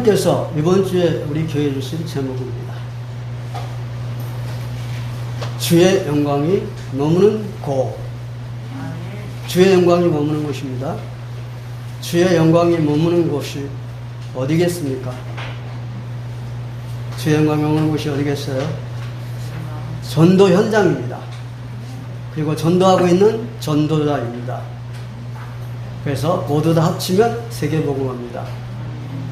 하나님께서 이번 주에 우리 교회에 주신 제목입니다. 주의 영광이 머무는 곳. 주의 영광이 머무는 곳입니다. 주의 영광이 머무는 곳이 어디겠습니까? 주의 영광이 머무는 곳이 어디겠어요? 전도 현장입니다. 그리고 전도하고 있는 전도자입니다. 그래서 모두 다 합치면 세계복음화입니다.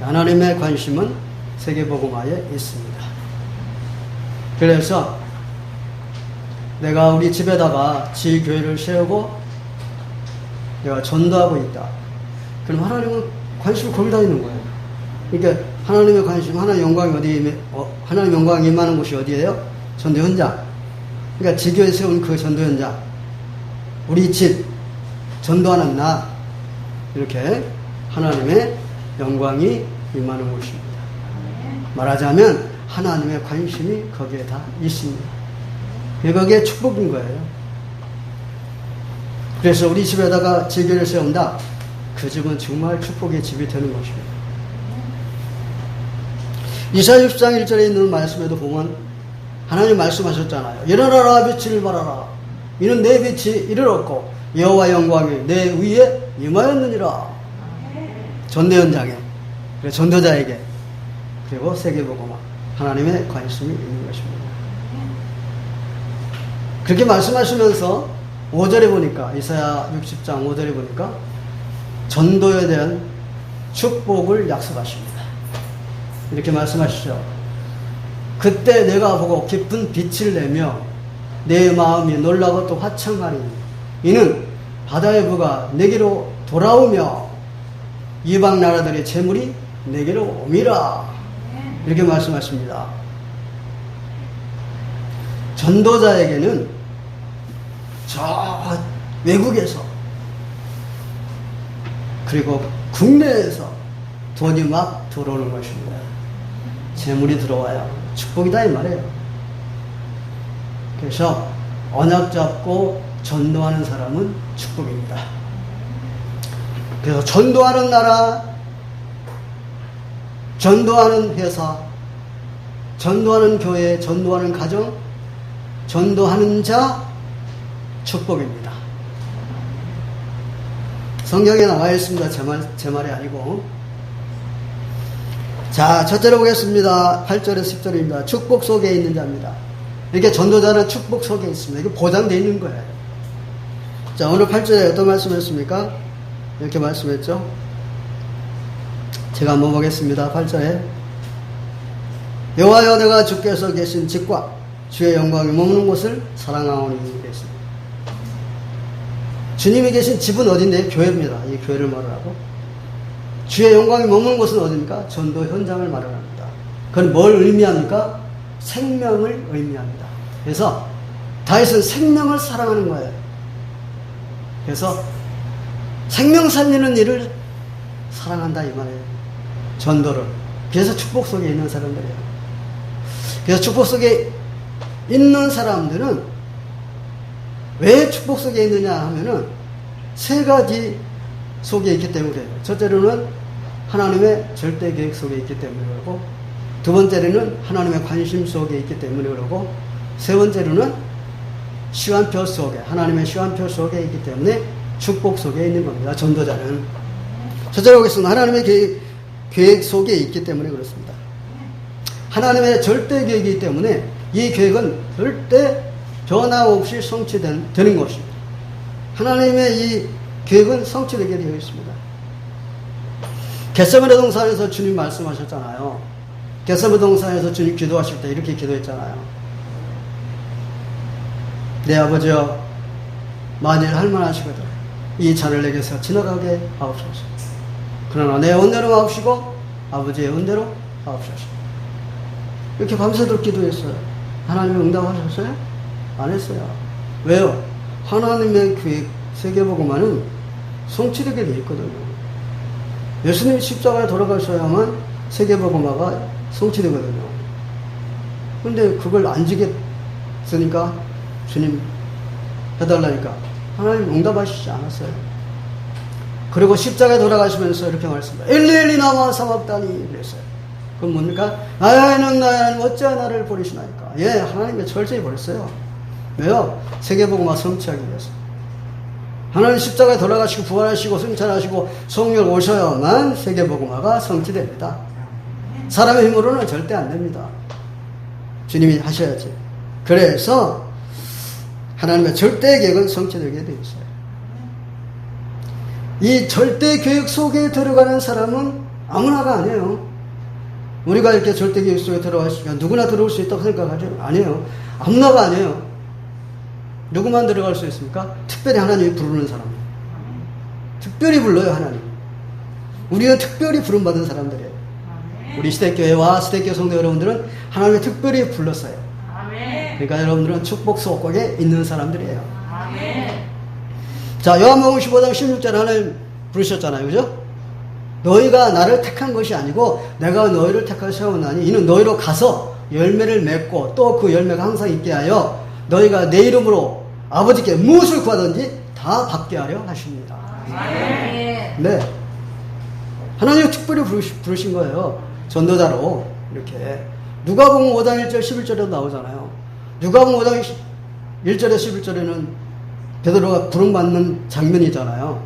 하나님의 관심은 세계복음화에 있습니다. 그래서 내가 우리 집에다가 지교회를 세우고 내가 전도하고 있다. 그럼 하나님은 관심을 거기다 있는 거예요. 그러니까 하나님의 관심, 하나님의 영광이 하나님의 영광이 임하는 곳이 어디예요? 전도 현장. 그러니까 지교회 세운 그 전도 현장. 우리 집, 전도하는 나. 이렇게 하나님의 영광이 임하는 곳입니다. 말하자면 하나님의 관심이 거기에 다 있습니다. 거기에 축복인 거예요. 그래서 우리 집에다가 지교회를 세운다. 그 집은 정말 축복의 집이 되는 것입니다. 이사야 60장 1절에 있는 말씀에도 보면 하나님 말씀하셨잖아요. 일어나라 빛을 발하라. 이는 내 빛이 이르렀고 여호와 영광이 내 위에 임하였느니라. 전도 현장에, 그리고 전도자에게, 그리고 세계복음화, 하나님의 관심이 있는 것입니다. 그렇게 말씀하시면서 5절에 보니까, 이사야 60장 5절에 보니까 전도에 대한 축복을 약속하십니다. 이렇게 말씀하시죠. 그때 내가 보고 깊은 빛을 내며 내 마음이 놀라고 또 화창하리니 이는 바다의 부가 내게로 돌아오며 이방 나라들의 재물이 내게로 옴이라. 이렇게 말씀하십니다. 전도자에게는 저 외국에서 그리고 국내에서 돈이 막 들어오는 것입니다. 재물이 들어와요. 축복이다 이 말이에요. 그래서 언약 잡고 전도하는 사람은 축복입니다. 그래서 전도하는 나라, 전도하는 회사, 전도하는 교회, 전도하는 가정, 전도하는 자, 축복입니다. 성경에 나와 있습니다. 제 말이 아니고. 자, 첫째로 보겠습니다. 8절에서 10절입니다. 축복 속에 있는 자입니다. 이렇게 전도자는 축복 속에 있습니다. 이거 보장되어 있는 거예요. 자, 오늘 8절에 어떤 말씀했습니까? 이렇게 말씀했죠. 제가 한번 보겠습니다. 8절에 여호와여 내가 주께서 계신 집과 주의 영광이 머무는 곳을 사랑하오니 그랬습니다. 주님이 계신 집은 어딘데? 교회입니다. 이 교회를 말하고 주의 영광이 머무는 곳은 어디입니까? 전도 현장을 말합니다. 그건 뭘 의미합니까? 생명을 의미합니다. 그래서 다윗은 생명을 사랑하는 거예요. 그래서 생명 살리는 일을 사랑한다 이 말이에요. 전도를. 그래서 축복 속에 있는 사람들이에요. 그래서 축복 속에 있는 사람들은 왜 축복 속에 있느냐 하면은 세 가지 속에 있기 때문에 그래요. 첫째로는 하나님의 절대 계획 속에 있기 때문에 그러고, 두 번째로는 하나님의 관심 속에 있기 때문에 그러고, 세 번째로는 시간표 속에, 하나님의 시간표 속에 있기 때문에 축복 속에 있는 겁니다. 전도자는. 첫째로 보겠습니다. 하나님의 계획 속에 있기 때문에 그렇습니다. 하나님의 절대 계획이기 때문에 이 계획은 절대 변화 없이 성취되는 것입니다. 하나님의 이 계획은 성취되게 되어 있습니다. 겟세마네 동산에서 주님 말씀하셨잖아요. 겟세마네 동산에서 주님 기도하실 때 이렇게 기도했잖아요. 내 아버지여, 만일 할만하시거든 이 잔을 내게서 지나가게 하옵소서. 그러나 내 은혜로 하옵시고 아버지의 은혜로 하옵소서. 이렇게 밤새도록 기도했어요. 하나님이 응답하셨어요? 안 했어요. 왜요? 하나님의 계획, 세계복음화는 성취되게 되어 있거든요. 예수님이 십자가에 돌아가셔야만 세계복음화가 성취되거든요. 그런데 그걸 안 지겠으니까 주님 해달라니까 하나님 응답하시지 않았어요. 그리고 십자가에 돌아가시면서 이렇게 말씀합니다. 엘리 엘리 라마 사박다니 그랬어요. 그럼 뭡니까? 나는 어찌하여 나를 버리시나이까. 예, 하나님이 철저히 버렸어요. 왜요? 세계복음화 성취하기 위해서. 하나님 십자가에 돌아가시고 부활하시고 승천하시고 성령 오셔야만 세계복음화가 성취됩니다. 사람의 힘으로는 절대 안 됩니다. 주님이 하셔야지. 그래서 하나님의 절대 계획은 성취되게 되어 있어요. 이 절대 계획 속에 들어가는 사람은 아무나가 아니에요. 우리가 이렇게 절대 계획 속에 들어가시면 누구나 들어올 수 있다고 생각하죠? 아니에요. 아무나가 아니에요. 누구만 들어갈 수 있습니까? 특별히 하나님이 부르는 사람. 특별히 불러요, 하나님. 우리는 특별히 부름받은 사람들이에요. 우리 시대교회와 시대교회 성도 여러분들은 하나님이 특별히 불렀어요. 그러니까 여러분들은 축복 속국에 있는 사람들이에요. 자, 요한복음 15장 16절에 하나님 부르셨잖아요. 그죠? 너희가 나를 택한 것이 아니고 내가 너희를 택하여 세웠나니 이는 너희로 가서 열매를 맺고 또 그 열매가 항상 있게 하여 너희가 내 이름으로 아버지께 무엇을 구하든지 다 받게 하려 하십니다. 네. 하나님이 특별히 부르신 거예요. 전도자로 이렇게. 누가복음 5장 1절 11절에도 나오잖아요. 누가복음 5장 1절에 11절에는 베드로가 부름받는 장면이잖아요.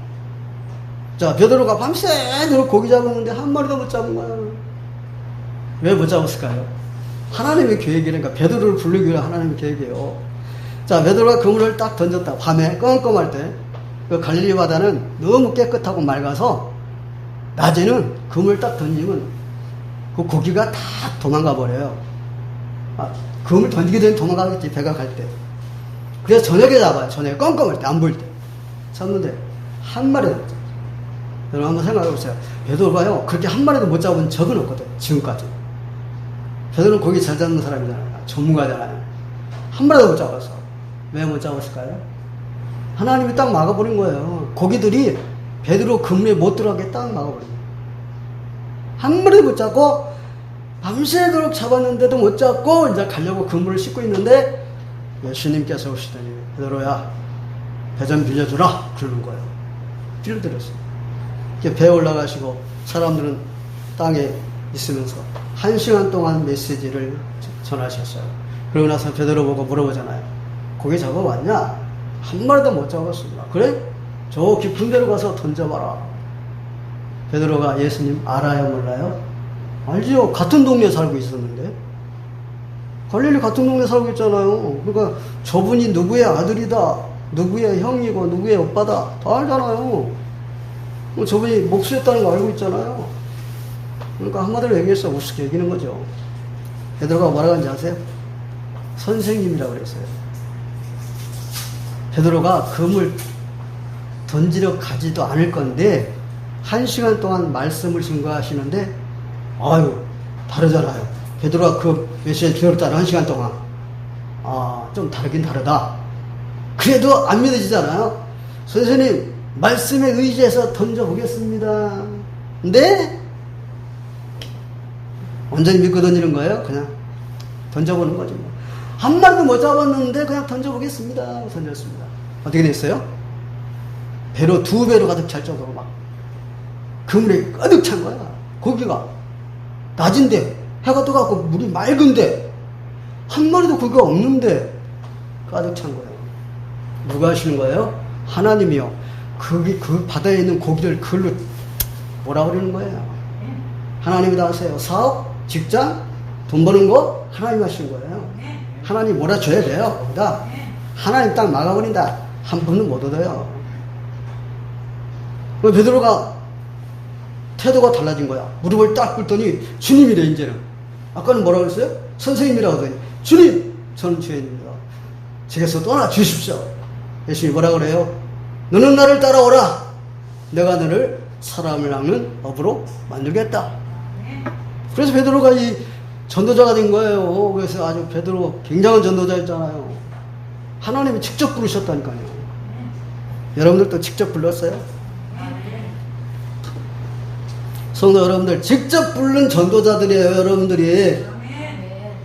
자, 베드로가 밤새도록 고기 잡았는데 한 마리도 못 잡은 거야. 왜 못 잡았을까요? 하나님의 계획이니까. 베드로를 부르기 위한 하나님의 계획이에요. 자, 베드로가 그물을 딱 던졌다. 밤에 껌껌할 때 그 갈릴리 바다는 너무 깨끗하고 맑아서 낮에는 그물 딱 던지면 그 고기가 다 도망가 버려요. 그물 던지게 되면 도망가겠지, 배가 갈 때. 그래서 저녁에 잡아요. 저녁에 껌껌할 때, 안 보일 때. 잡는데 한 마리도 못 잡아요. 여러분 한번 생각해 보세요. 베드로가요, 그렇게 한 마리도 못 잡은 적은 없거든, 지금까지. 베드로는 고기 잘 잡는 사람이잖아요. 전문가잖아요. 한 마리도 못 잡았어. 왜 못 잡았을까요? 하나님이 딱 막아버린 거예요. 고기들이 베드로 그물에 못 들어가게 딱 막아버린 거예요. 한 마리도 못 잡고 밤새도록 잡았는데도 못 잡고 이제 가려고 그물을 씻고 있는데 예수님께서 오시더니 베드로야, 배 좀 빌려주라 그러는 거예요. 빌려드렸어요. 배에 올라가시고 사람들은 땅에 있으면서 1시간 동안 메시지를 전하셨어요. 그러고 나서 베드로 보고 물어보잖아요. 고기 잡아왔냐? 한 마리도 못 잡았습니다. 그래? 저 깊은 데로 가서 던져봐라. 베드로가 예수님 알아요, 몰라요? 알지요. 같은 동네에 살고 있었는데. 갈릴리 같은 동네에 살고 있잖아요. 그러니까 저분이 누구의 아들이다, 누구의 형이고 누구의 오빠다 다 알잖아요. 저분이 목수였다는 거 알고 있잖아요. 그러니까 한마디로 얘기해서 우습게 여기는 거죠. 베드로가 뭐라고 하는지 아세요? 선생님이라고 그랬어요. 베드로가 그물 던지러 가지도 않을 건데 1시간 동안 말씀을 증거하시는데 아유 다르잖아요. 베드로가 그 메시지 기다렸다는 1시간 동안 좀 다르긴 다르다. 그래도 안 믿어지잖아요. 선생님 말씀에 의지해서 던져보겠습니다. 근데 완전히 믿고 던지는 거예요. 그냥 던져보는 거죠. 한 마리도 못 잡았는데 그냥 던져보겠습니다. 던졌습니다. 어떻게 됐어요? 배로 2배로 가득 찰 정도로 막 그물에 가득 찬 거야. 고기가 낮인데 해가 떠갖고 물이 맑은데 한 마리도 고기가 없는데 가득 찬 거예요. 누가 하시는 거예요? 하나님이요. 그 바다에 있는 고기를 그걸로 뭐라 그러는 거예요? 하나님이 다 하세요. 사업, 직장, 돈 버는 거 하나님 하시는 거예요. 하나님 몰아줘야 돼요. 거기다 하나님 딱 막아버린다. 한 분은 못 얻어요. 베드로가 태도가 달라진 거야. 무릎을 딱 꿇더니 주님이래. 이제는 아까는 뭐라고 그랬어요? 선생님이라고 하더니 주님, 저는 주인입니다. 제게서 떠나 주십시오. 예수님이 뭐라고 그래요? 너는 나를 따라오라. 내가 너를 사람을 낚는 업으로 만들겠다. 그래서 베드로가 이 전도자가 된 거예요. 그래서 아주 베드로 굉장한 전도자였잖아요. 하나님이 직접 부르셨다니까요. 여러분들도 직접 불렀어요? 성도 여러분들, 직접 부른 전도자들이에요. 여러분들이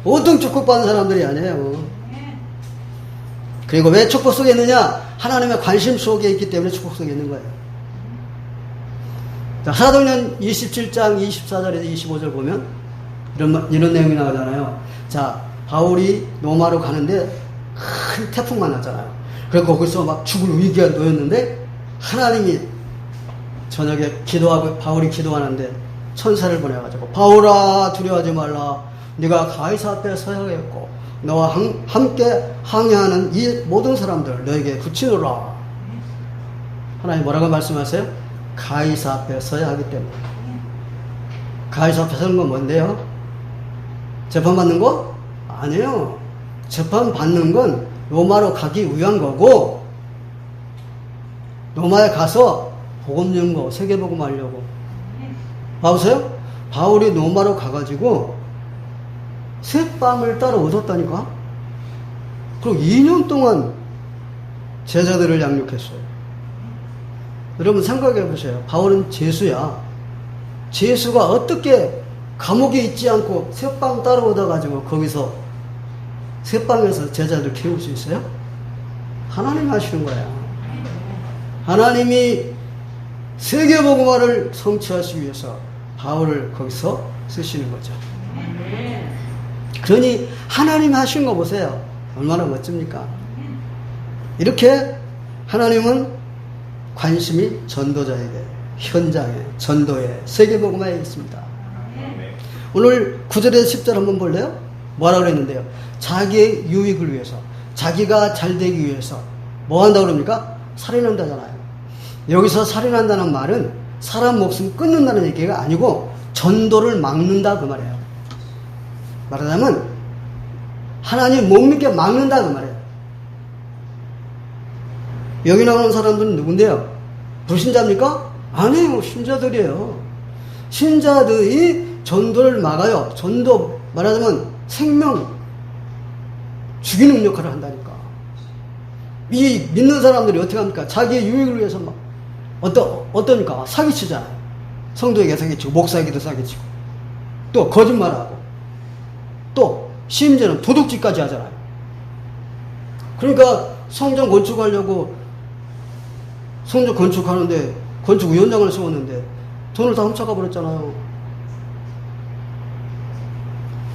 보통 축복받는 사람들이 아니에요. 그리고 왜 축복 속에 있느냐? 하나님의 관심 속에 있기 때문에 축복 속에 있는 거예요. 자, 사도행전 27장 24절에서 25절 보면 이런 내용이 나오잖아요. 자, 바울이 로마로 가는데 큰 태풍만 났잖아요. 그래서 거기서 막 죽을 위기가 놓였는데 하나님이 저녁에 기도하고 바울이 기도하는데 천사를 보내가지고 바울아 두려워하지 말라. 네가 가이사 앞에 서야겠고 너와 함께 항해하는 이 모든 사람들 너에게 붙이노라. 하나님 뭐라고 말씀하세요? 가이사 앞에 서야 하기 때문에. 가이사 앞에 서는 건 뭔데요? 재판받는 거? 아니에요. 재판받는 건 로마로 가기 위한 거고 로마에 가서 복음 전거 세계복음 하려고. 봐보세요. 바울이 로마로 가가지고 새빵을 따로 얻었다니까. 그리고 2년 동안 제자들을 양육했어요. 여러분 생각해 보세요. 바울은 죄수야. 죄수가 어떻게 감옥에 있지 않고 새빵 따로 얻어가지고 거기서 새빵에서 제자들 키울 수 있어요? 하나님 하시는 거야. 하나님이 세계복음화를 성취하시기 위해서 바울을 거기서 쓰시는 거죠. 그러니 하나님 하신 거 보세요. 얼마나 멋집니까? 이렇게 하나님은 관심이 전도자에게, 현장에, 전도에, 세계복음화에 있습니다. 오늘 9절에서 10절 한번 볼래요? 뭐라고 그랬는데요? 자기의 유익을 위해서, 자기가 잘 되기 위해서 뭐 한다고 그럽니까? 살인한다잖아요. 여기서 살인한다는 말은 사람 목숨 끊는다는 얘기가 아니고 전도를 막는다 그 말이에요. 말하자면 하나님 못 믿게 막는다 그 말이에요. 여기 나오는 사람들은 누군데요? 불신자입니까? 아니에요. 신자들이에요. 신자들이 전도를 막아요. 전도 말하자면 생명 죽이는 역할을 한다니까. 이 믿는 사람들이 어떻게 합니까? 자기의 유익을 위해서 막 어떠니까? 사기치잖아요. 성도에게 사기치고 목사에게도 사기치고 또 거짓말하고 또 심지어는 도둑질까지 하잖아요. 그러니까 성전 건축하려고 성전 건축하는데 건축위원장을 세웠는데 돈을 다 훔쳐가 버렸잖아요.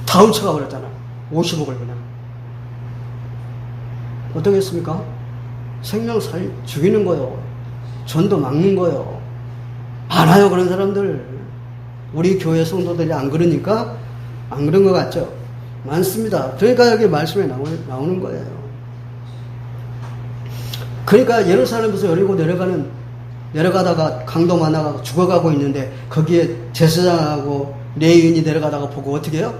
다 훔쳐가 버렸잖아요. 50억을 그냥. 어떻겠습니까? 생명 죽이는 거요. 전도 막는 거요. 많아요, 그런 사람들. 우리 교회 성도들이 안 그러니까 안 그런 것 같죠? 많습니다. 그러니까 여기 말씀에 나오는 거예요. 그러니까 예루살렘에서 여리고 내려가다가 강도 만나가 죽어가고 있는데 거기에 제사장하고 레위인이 내려가다가 보고 어떻게 해요?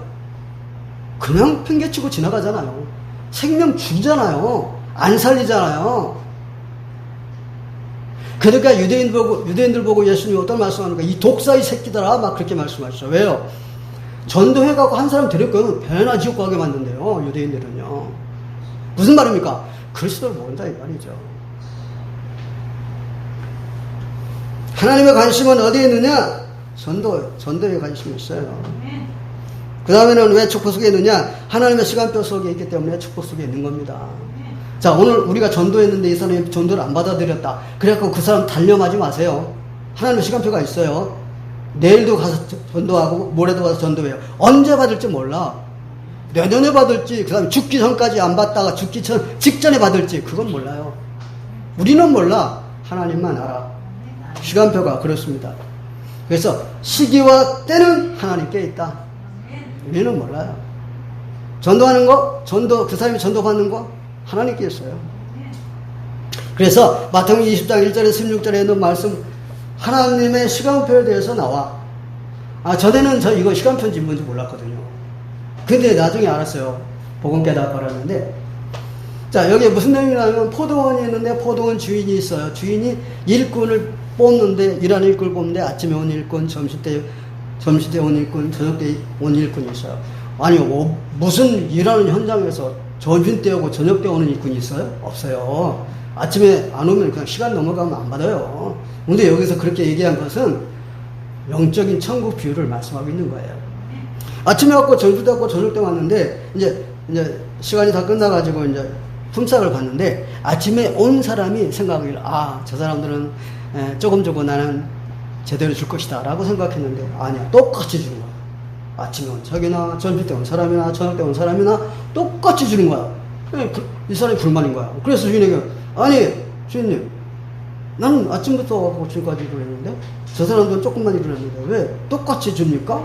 그냥 팽개치고 지나가잖아요. 생명 죽잖아요. 안 살리잖아요. 그러니까 유대인들 보고 예수님이 어떤 말씀하는가? 이 독사의 새끼들아 막 그렇게 말씀하시죠. 왜요? 전도해갖고 한 사람 데리고 배나 지옥 가게 만든대요. 유대인들은요. 무슨 말입니까? 그리스도를 모른다 이 말이죠. 하나님의 관심은 어디에 있느냐? 전도에 관심이 있어요. 그 다음에는 왜 축복 속에 있느냐? 하나님의 시간표 속에 있기 때문에 축복 속에 있는 겁니다. 자, 오늘 우리가 전도했는데 이 사람이 전도를 안 받아들였다. 그래갖고 그 사람 단념하지 마세요. 하나님의 시간표가 있어요. 내일도 가서 전도하고 모레도 가서 전도해요. 언제 받을지 몰라. 내년에 받을지 그 다음에 죽기 전까지 안 받다가 죽기 직전에 받을지 그건 몰라요. 우리는 몰라. 하나님만 알아. 시간표가 그렇습니다. 그래서 시기와 때는 하나님께 있다. 우리는 몰라요. 전도하는 거, 그 사람이 전도받는 거 하나님께 있어요. 그래서 마태복음 20장 1절에서 16절에 있는 말씀 하나님의 시간표에 대해서 나와. 전에는 저 이거 시간표인지 뭔지 몰랐거든요. 근데 나중에 알았어요. 복음 깨닫고 알았는데. 자, 여기에 무슨 내용이냐면 포도원이 있는데 포도원 주인이 있어요. 주인이 일꾼을 뽑는데 일하는 일꾼을 뽑는데 아침에 온 일꾼, 점심때 온 일꾼, 저녁때 온 일꾼이 있어요. 아니, 무슨 일하는 현장에서 점심 때 오고 저녁 때 오는 일꾼이 있어요? 없어요. 아침에 안 오면 그냥 시간 넘어가면 안 받아요. 근데 여기서 그렇게 얘기한 것은 영적인 천국 비유를 말씀하고 있는 거예요. 아침에 왔고 점심 때 왔고 저녁 때 왔는데 이제 시간이 다 끝나가지고 이제 품삯을 받는데 아침에 온 사람이 생각하기를 저 사람들은 조금 주고 나는 제대로 줄 것이다 라고 생각했는데 아니야, 똑같이 주는 거야. 아침에 온 자기나 점심 때 온 사람이나 저녁 때 온 사람이나 똑같이 주는 거야. 이 사람이 불만인 거야. 그래서 주인에게 아니 주인님 나는 아침부터 와서 지금까지 일을 했는데 저 사람도 조금만 일을 했는데 왜 똑같이 줍니까?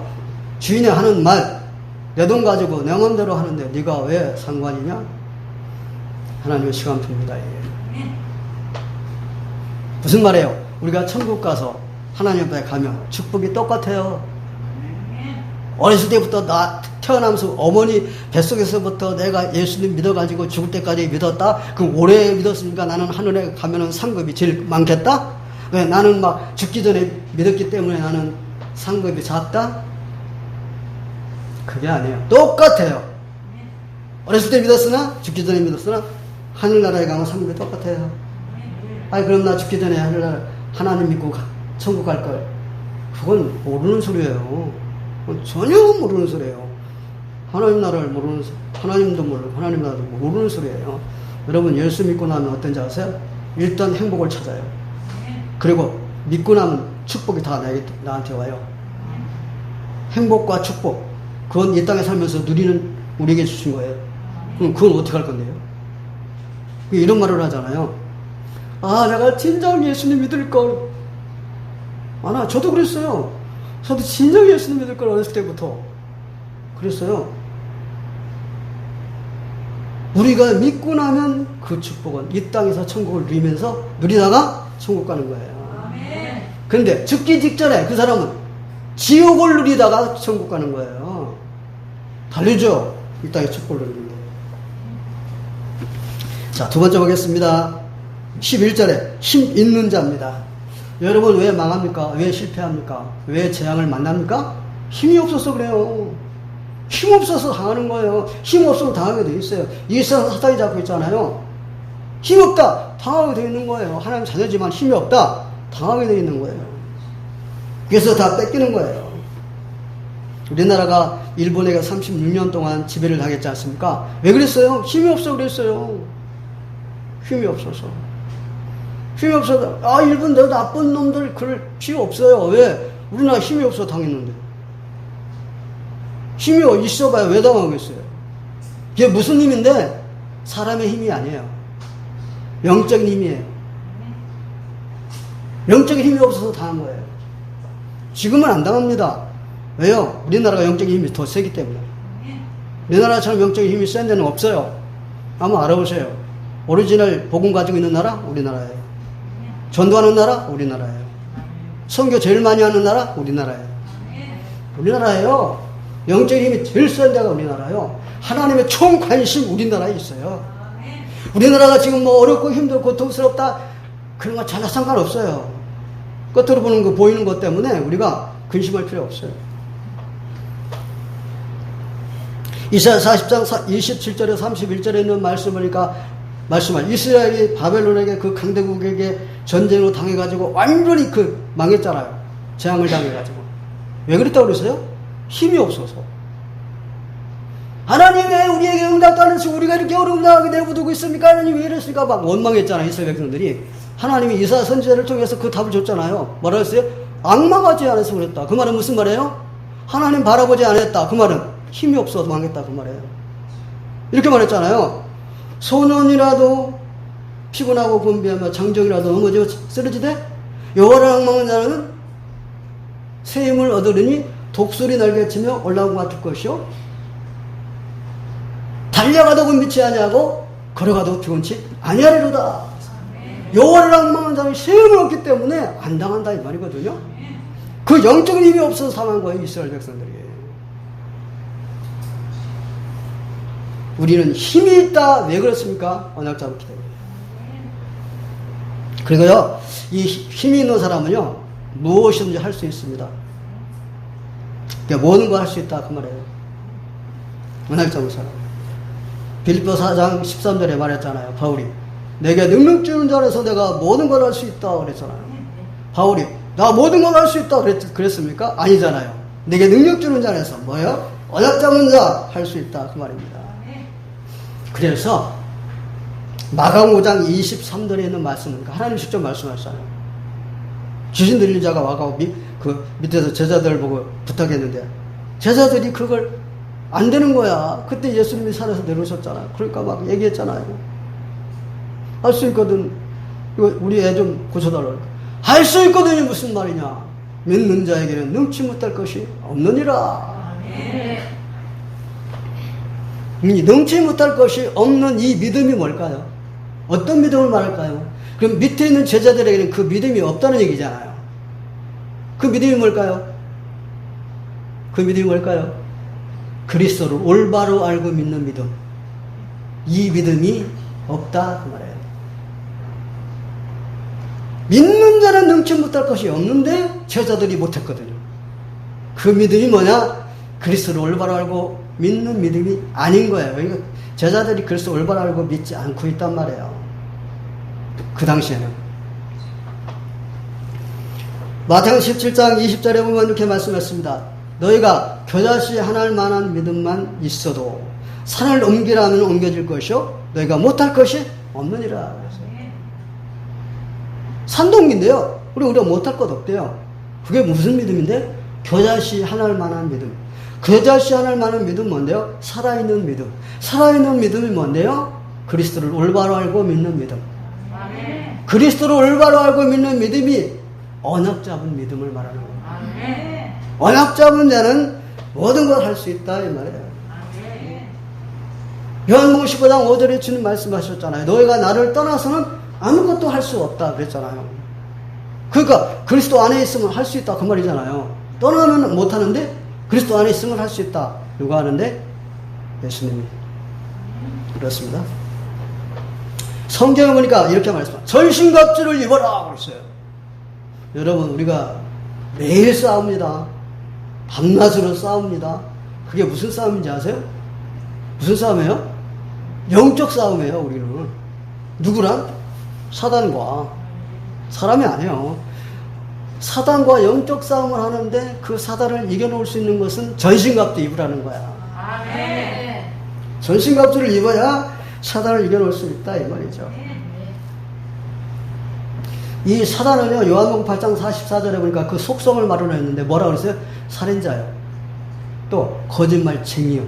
주인이 하는 말 내 돈 가지고 내 맘대로 하는데 네가 왜 상관이냐? 하나님의 시간표입니다. 무슨 말이에요? 우리가 천국 가서 하나님 앞에 가면 축복이 똑같아요. 어렸을 때부터 나 태어나면서 어머니 뱃속에서부터 내가 예수님 믿어가지고 죽을 때까지 믿었다? 그럼 오래 믿었으니까 나는 하늘에 가면은 상급이 제일 많겠다? 왜? 나는 막 죽기 전에 믿었기 때문에 나는 상급이 작다? 그게 아니에요. 똑같아요. 어렸을 때 믿었으나 죽기 전에 믿었으나 하늘나라에 가면 상급이 똑같아요. 아니 그럼 나 죽기 전에 하늘나라 하나님 믿고 천국 갈걸. 그건 모르는 소리예요. 전혀 모르는 소리예요. 하나님 나라를 모르는 하나님도 모르고 하나님 나라도 모르는 소리예요. 여러분 예수 믿고 나면 어떤지 아세요? 일단 행복을 찾아요. 그리고 믿고 나면 축복이 다 나한테 와요. 행복과 축복 그건 이 땅에 살면서 누리는 우리에게 주신 거예요. 그럼 그건 어떻게 할 건데요? 이런 말을 하잖아요. 아 내가 진정 예수님 믿을걸. 아 저도 그랬어요. 저도 진정 예수님 믿을걸 어렸을 때부터 그랬어요. 우리가 믿고 나면 그 축복은 이 땅에서 천국을 누리다가 천국 가는 거예요. 그런데 죽기 직전에 그 사람은 지옥을 누리다가 천국 가는 거예요. 다르죠? 이 땅에 축복을 누리는 거예요. 자, 두 번째 보겠습니다. 11절에 힘 있는 자입니다. 여러분 왜 망합니까? 왜 실패합니까? 왜 재앙을 만납니까? 힘이 없어서 그래요. 힘 없어서 당하는 거예요. 힘 없으면 당하게 돼 있어요. 이 세상 사탄이 잡고 있잖아요. 힘 없다 당하게 돼 있는 거예요. 하나님 자녀지만 힘이 없다 당하게 돼 있는 거예요. 그래서 다 뺏기는 거예요. 우리나라가 일본에게 36년 동안 지배를 당했지 않습니까? 왜 그랬어요? 힘이 없어 그랬어요. 힘이 없어서. 힘이 없어서 아 일본 너 나쁜 놈들 그럴 필요 없어요. 왜? 우리나라 힘이 없어 당했는데. 힘이 있어봐야 왜 당하겠어요? 이게 무슨 힘인데 사람의 힘이 아니에요. 영적인 힘이에요. 영적인 힘이 없어서 당한 거예요. 지금은 안 당합니다. 왜요? 우리나라가 영적인 힘이 더 세기 때문에. 우리나라처럼 영적인 힘이 센 데는 없어요. 한번 알아보세요. 오리지널 복음 가지고 있는 나라? 우리나라예요. 전도하는 나라? 우리나라예요. 선교 제일 많이 하는 나라? 우리나라예요. 우리나라예요. 영적인 힘이 제일 센 데가 우리나라예요. 하나님의 총 관심 우리나라에 있어요. 우리나라가 지금 뭐 어렵고 힘들고 고통스럽다 그런 거 전혀 상관없어요. 겉으로 보는 거 보이는 것 때문에 우리가 근심할 필요 없어요. 이사야 40장 27절에 31절에 있는 말씀을 이스라엘이 바벨론에게 그 강대국에게 전쟁으로 당해가지고 완전히 망했잖아요. 재앙을 당해가지고. 왜 그랬다고 그랬어요? 힘이 없어서. 하나님 왜 우리에게 응답도 안 해서 우리가 이렇게 어려움 당하게 내버두고 있습니까? 하나님 왜 이랬을까? 막 원망했잖아요. 이스라엘 백성들이. 하나님이 이사야 선지자를 통해서 그 답을 줬잖아요. 뭐라고 했어요? 악망하지 않아서 그랬다. 그 말은 무슨 말이에요? 하나님 바라보지 않았다. 그 말은 힘이 없어서 망했다. 그 말이에요. 이렇게 말했잖아요. 소년이라도 피곤하고 곤비하며 장정이라도 넘어지고 쓰러지되 여호와를 악망하는 자는 새 힘을 얻으리니 독수리 날개치며 올라온 것 같을 것이요 달려가도 미치 아니하고 걸어가도 피곤치 아니하리로다. 여호와를 악망하는 자는 새 힘을 얻기 때문에 안 당한다 이 말이거든요. 그 영적인 힘이 없어서 당한 거예요. 이스라엘 백성들이. 우리는 힘이 있다. 왜 그렇습니까? 언약 잡았기 때문에. 그리고요, 이 힘이 있는 사람은요, 무엇이든지 할 수 있습니다. 그러니까 모든 걸 할 수 있다. 그 말이에요. 언약 잡은 사람. 빌립보 4장 13절에 말했잖아요. 바울이. 내게 능력 주는 자라서 내가 모든 걸 할 수 있다. 그랬잖아요. 바울이. 나 모든 걸 할 수 있다. 그랬습니까? 아니잖아요. 내게 능력 주는 자라서 뭐예요? 언약 잡는 자 할 수 있다. 그 말입니다. 그래서 마가음 5장 23절에 있는 말씀은 하나님 직접 말씀하셨잖아요. 귀신 들린 자가 와가고 그 밑에서 제자들 보고 부탁했는데 제자들이 그걸 안 되는 거야. 그때 예수님이 산에서 내려오셨잖아요. 그러니까 막 얘기했잖아요. 할 수 있거든. 이거 우리 애 좀 고쳐달라고. 할 수 있거든이 무슨 말이냐. 믿는 자에게는 능치 못할 것이 없느니라. 능치 못할 것이 없는 이 믿음이 뭘까요? 어떤 믿음을 말할까요? 그럼 밑에 있는 제자들에게는 그 믿음이 없다는 얘기잖아요. 그 믿음이 뭘까요? 그 믿음이 뭘까요? 그리스도를 올바로 알고 믿는 믿음. 이 믿음이 없다 그 말이에요. 믿는 자는 능치 못할 것이 없는데 제자들이 못했거든요. 그 믿음이 뭐냐? 그리스도를 올바로 알고 믿는 믿음이 아닌 거예요. 그러니까 제자들이 그리스도를 올바로 알고 믿지 않고 있단 말이에요. 그 당시에는. 마태복음 17장 20절에 보면 이렇게 말씀했습니다. 너희가 겨자씨 하나일 만한 믿음만 있어도 산을 옮기라면 옮겨질 것이요 너희가 못할 것이 없느니라. 그랬어요. 산도 옮긴대요. 우리가 못할 것 없대요. 그게 무슨 믿음인데? 겨자씨 하나일 만한 믿음. 겨자씨 하나일 만한 믿음은 뭔데요? 살아있는 믿음. 살아있는 믿음이 뭔데요? 그리스도를 올바로 알고 믿는 믿음. 그리스도를 올바로 알고 믿는 믿음이 언약 잡은 믿음을 말하는 거예요. 언약 잡은 자는 모든 걸 할 수 있다 이 말이에요. 요한복음 15장 5절에 주님 말씀하셨잖아요. 너희가 나를 떠나서는 아무것도 할 수 없다 그랬잖아요. 그러니까 그리스도 안에 있으면 할 수 있다 그 말이잖아요. 떠나면 못하는데 그리스도 안에 있으면 할 수 있다. 누가 하는데? 예수님이. 그렇습니다. 성경에 보니까 이렇게 말씀합니다. 전신갑주를 입어라 그랬어요. 여러분 우리가 매일 싸웁니다. 밤낮으로 싸웁니다. 그게 무슨 싸움인지 아세요? 무슨 싸움이에요? 영적 싸움이에요. 우리는. 누구랑? 사단과. 사람이 아니에요. 사단과 영적 싸움을 하는데 그 사단을 이겨놓을 수 있는 것은 전신갑주 입으라는 거야. 전신갑주를 입어야 사단을 이겨놓을 수 있다 이 말이죠. 이 사단은요 요한복음 8장 44절에 보니까 그 속성을 말해놨는데 뭐라고 그랬어요? 살인자요. 또 거짓말쟁이요.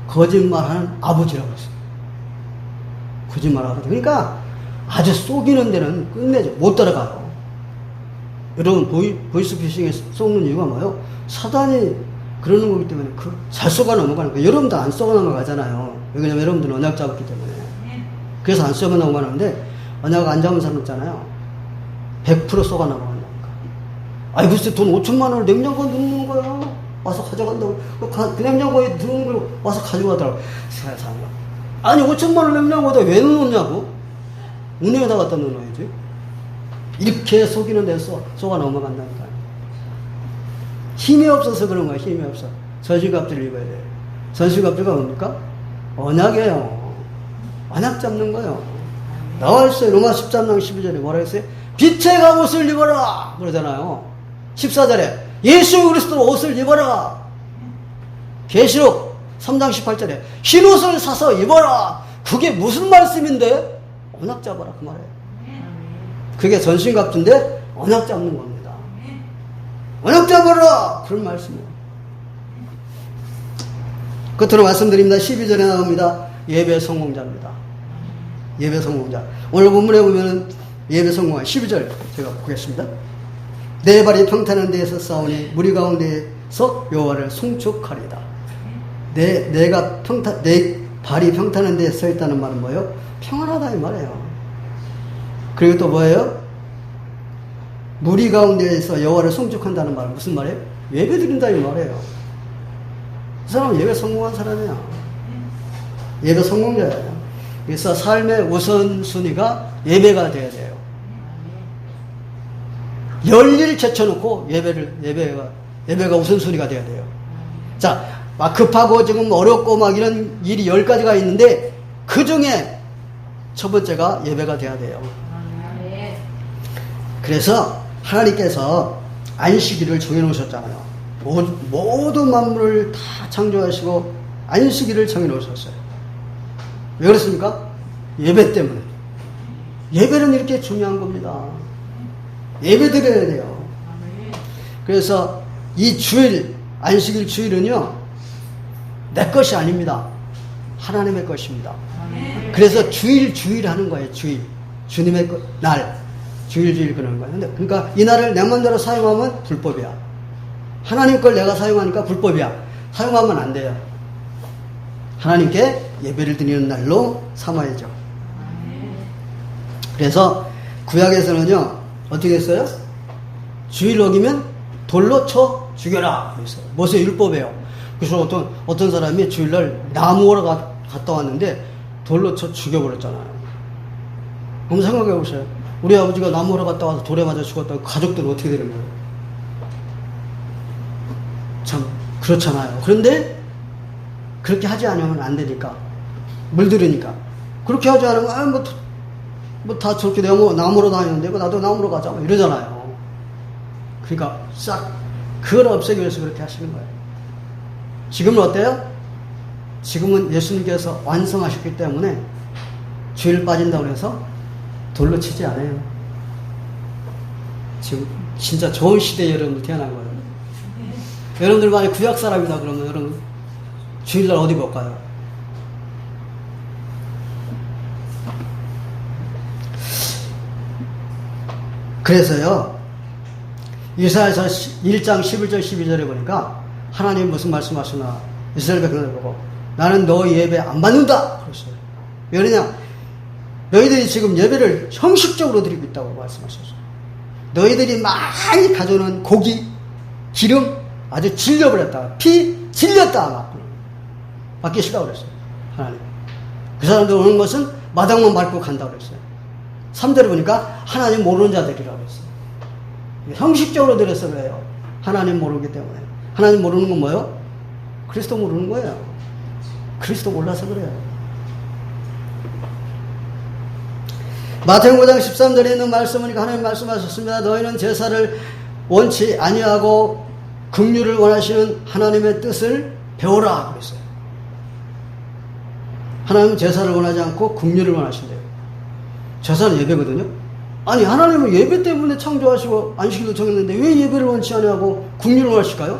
거짓말하는 아버지라고 했어요. 거짓말하거든요. 그러니까 아주 속이는 데는 끝내죠. 못 따라가요. 여러분 보이스피싱에 속는 이유가 뭐예요? 사단이 그러는 거기 때문에 잘 속아 넘어가는 거예요. 여러분도 안 속아 넘어가잖아요. 왜냐면 여러분들은 언약 잡았기 때문에. 그래서 안 속아 넘어가는데 언약 안 잡은 사람 있잖아요. 100% 속아 넘어간다니까. 아이 글쎄 돈 5천만 원을 냉장고에 넣는 거야. 와서 가져간다고. 그 냉장고에 넣는 걸 와서 가져가더라고. 세상에. 아니 5천만 원 냉장고에다 왜 넣느냐고? 은행에다 갖다 넣어야지. 이렇게 속이는 데서 속아 넘어간다니까. 힘이 없어서 그런 거야. 힘이 없어. 전신갑주를 입어야 돼. 전신갑주가 뭡니까? 언약이에요. 언약 잡는 거예요. 나와 있어요. 로마 13장 12절에 뭐라 했어요? 빛의 갑옷을 입어라 그러잖아요. 14절에 예수 그리스도 옷을 입어라. 계시록 3장 18절에 흰 옷을 사서 입어라. 그게 무슨 말씀인데? 언약 잡아라 그 말이에요. 그게 전신갑주인데 언약 잡는 겁니다. 언약 잡아라 그런 말씀이에요. 끝으로 말씀드립니다. 12절에 나옵니다. 예배 성공자입니다. 예배 성공자. 오늘 본문에 보면은 예배 성공한 12절 제가 보겠습니다. 내 발이 평탄한 데에서 싸우니 무리 가운데에서 여호와를 송축하리다. 내 발이 평탄한 데에 서 있다는 말은 뭐예요? 평안하다 이 말이에요. 그리고 또 뭐예요? 무리 가운데에서 여호와를 송축한다는 말은 무슨 말이에요? 예배 드린다 이 말이에요. 그 사람은 예배 성공한 사람이야. 예배 성공자예요. 그래서 삶의 우선순위가 예배가 돼야 돼요. 열일 제쳐놓고 예배가 우선순위가 돼야 돼요. 자, 막 급하고 지금 어렵고 막 이런 일이 10가지가 있는데 그 중에 첫 번째가 예배가 돼야 돼요. 그래서 하나님께서 안식일을 정해놓으셨잖아요. 모든 만물을 다 창조하시고 안식일을 정해놓으셨어요. 왜 그렇습니까? 예배 때문에. 예배는 이렇게 중요한 겁니다. 예배 드려야 돼요. 그래서 이 주일 안식일 주일은요, 내 것이 아닙니다. 하나님의 것입니다. 그래서 주일 하는 거예요. 주님의 날. 주일 그러는 거예요. 그러니까 이 날을 내 마음대로 사용하면 불법이야. 하나님 걸 내가 사용하니까 불법이야. 사용하면 안 돼요. 하나님께 예배를 드리는 날로 삼아야죠. 그래서 구약에서는요, 어떻게 했어요? 주일 어기면 돌로 쳐 죽여라. 그랬어요. 모세율법이에요. 그래서 어떤 사람이 주일날 나무 오러 갔다 왔는데 돌로 쳐 죽여버렸잖아요. 한번 생각해 보세요. 우리 아버지가 나무 오러 갔다 와서 돌에 맞아 죽었다고 가족들은 어떻게 되는 거예요? 참 그렇잖아요. 그런데 그렇게 하지 않으면 안 되니까, 물들으니까. 그렇게 하지 않으면 뭐 다 저렇게 나무로 다니는데 나도 나무로 가자 이러잖아요. 그러니까 싹 그걸 없애기 위해서 그렇게 하시는 거예요. 지금은 어때요? 지금은 예수님께서 완성하셨기 때문에 주일 빠진다고 해서 돌로 치지 않아요. 지금 진짜 좋은 시대에 여러분들 태어난 거예요. 여러분들 만약 구약 사람이다 그러면 여러분 주일날 어디 못 가요? 그래서요, 이사야서 1장 11절 12절에 보니까 하나님 무슨 말씀하시나 이스라엘 백성을 보고 나는 너 예배 안 받는다 그랬어요. 왜냐? 너희들이 지금 예배를 형식적으로 드리고 있다고 말씀하셨어요. 너희들이 많이 가져오는 고기, 기름 아주 질려버렸다. 피 질렸다. 받기 싫다고 그랬어요. 하나님. 그 사람들 오는 것은 마당만 밟고 간다고 그랬어요. 3절에 보니까 하나님 모르는 자들이라고 그랬어요. 형식적으로 드려서 그래요. 하나님 모르기 때문에. 하나님 모르는 건 뭐예요? 그리스도 모르는 거예요. 그리스도 몰라서 그래요. 마태복음 5장 13절에 있는 말씀은 하나님 말씀하셨습니다. 너희는 제사를 원치 아니하고 긍휼을 원하시는 하나님의 뜻을 배우라 그랬어요. 하나님은 제사를 원하지 않고 긍휼을 원하신대요. 제사는 예배거든요. 아니 하나님은 예배 때문에 창조하시고 안식일도 정했는데 왜 예배를 원치 아니하고 긍휼을 원하실까요?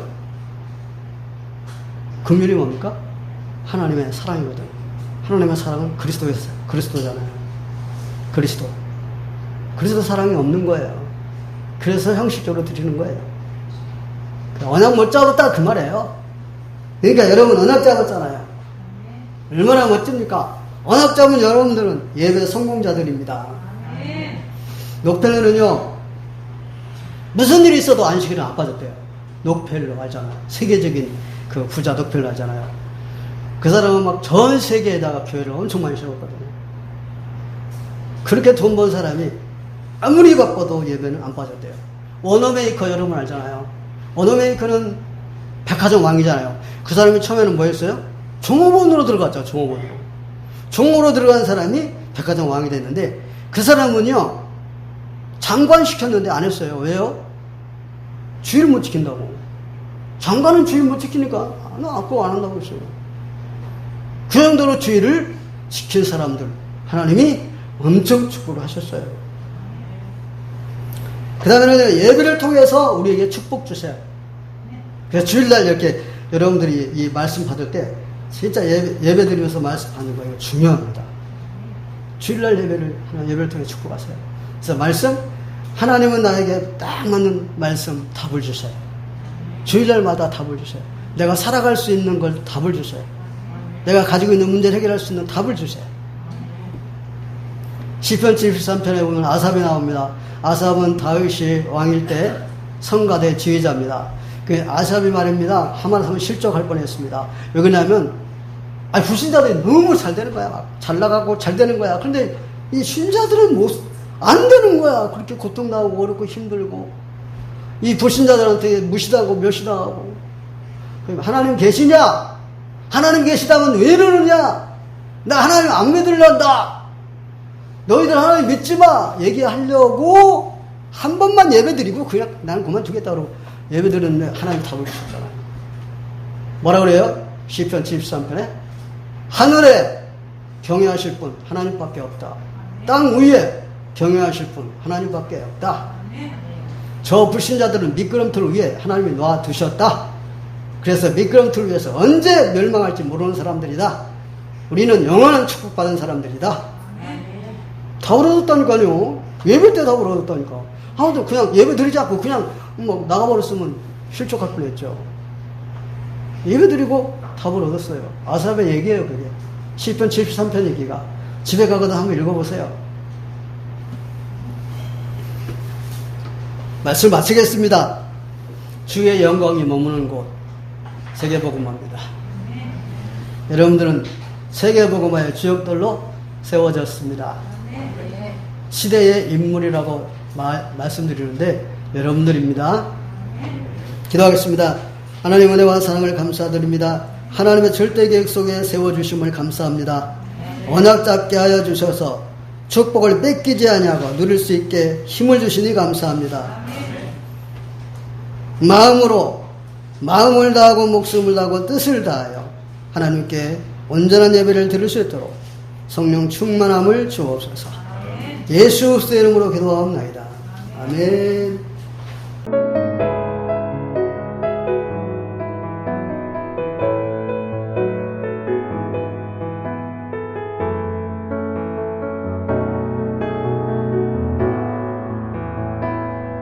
긍휼이 뭡니까? 하나님의 사랑이거든요. 하나님의 사랑은 그리스도잖아요. 그리스도 사랑이 없는 거예요. 그래서 형식적으로 드리는 거예요. 언약 못 잡았다 그 말이에요. 그러니까 여러분 언약 잡았잖아요. 얼마나 멋집니까? 언약 잡은 여러분들은 예배 성공자들입니다. 녹펠러는요, 무슨 일이 있어도 안식일은 안 빠졌대요. 녹펠러 알잖아요. 세계적인 그 부자 녹펠러 알잖아요. 그 사람은 막 전 세계에다가 교회를 엄청 많이 세웠거든요. 그렇게 돈 번 사람이 아무리 바빠도 예배는 안 빠졌대요. 워너메이커 여러분 알잖아요. 워너메이커는 백화점 왕이잖아요. 그 사람이 처음에는 뭐 했어요? 종업원으로 들어갔죠. 종으로 들어간 사람이 백화점 왕이 됐는데 그 사람은요, 장관 시켰는데 안 했어요. 왜요? 주의를 못 지킨다고. 장관은 주의 못 지키니까 나 그거 안 한다고 했어요. 그 정도로 주의를 지킨 사람들 하나님이 엄청 축복을 하셨어요. 그 다음에는 예배를 통해서 우리에게 축복 주세요. 그래서 주일날 이렇게 여러분들이 이 말씀 받을 때 진짜 예배 드리면서 말씀 받는 거 이거 중요합니다. 주일날 예배를 통해 축복하세요. 그래서 말씀, 하나님은 나에게 딱 맞는 말씀 답을 주세요. 주일날마다 답을 주세요. 내가 살아갈 수 있는 걸 답을 주세요. 내가 가지고 있는 문제를 해결할 수 있는 답을 주세요. 시편 73편에 보면 아삽이 나옵니다. 아삽은 다윗이 왕일 때 성가대 지휘자입니다. 그 아삽이 말입니다. 하마나서 실족할 뻔했습니다. 왜 그러냐면 불신자들이 너무 잘 되는 거야. 잘 나가고 잘 되는 거야. 그런데 이 신자들은 안 되는 거야. 그렇게 고통당하고 어렵고 힘들고 이 불신자들한테 무시당하고 멸시당하고. 하나님 계시냐? 하나님 계시다면 왜 이러느냐? 나 하나님 안 믿으려한다. 너희들 하나님 믿지 마. 얘기하려고 한 번만 예배드리고 그냥 나는 그만두겠다고 예배드리는데 하나님 답을 주셨잖아요. 뭐라 그래요? 시편 73편에 하늘에 경외하실 분 하나님밖에 없다. 땅 위에 경외하실 분 하나님밖에 없다. 저 불신자들은 미끄럼틀 위에 하나님이 놔두셨다. 그래서 미끄럼틀 위해서 언제 멸망할지 모르는 사람들이다. 우리는 영원한 축복받은 사람들이다. 다 벌어졌다니까요. 예배 때 다 벌어졌다니까. 아무튼 그냥 예배 드리지 않고 그냥 뭐 나가버렸으면 실족할 뻔했죠. 예배 드리고 답을 얻었어요. 아삽의 얘기예요, 그게. 시편 73편 얘기가. 집에 가거나 한번 읽어보세요. 말씀 마치겠습니다. 주의 영광이 머무는 곳, 세계복음화입니다. 여러분들은 세계복음화의 주역들로 세워졌습니다. 시대의 인물이라고 말씀드리는데 여러분들입니다. 기도하겠습니다. 하나님 은혜와 사랑을 감사드립니다. 하나님의 절대 계획 속에 세워주심을 감사합니다. 언약 잡게 하여 주셔서 축복을 뺏기지 아니하고 누릴 수 있게 힘을 주시니 감사합니다. 마음을 다하고 목숨을 다하고 뜻을 다하여 하나님께 온전한 예배를 드릴 수 있도록 성령 충만함을 주옵소서. 예수 그리스도의 이름으로 기도하옵나이다. 아멘.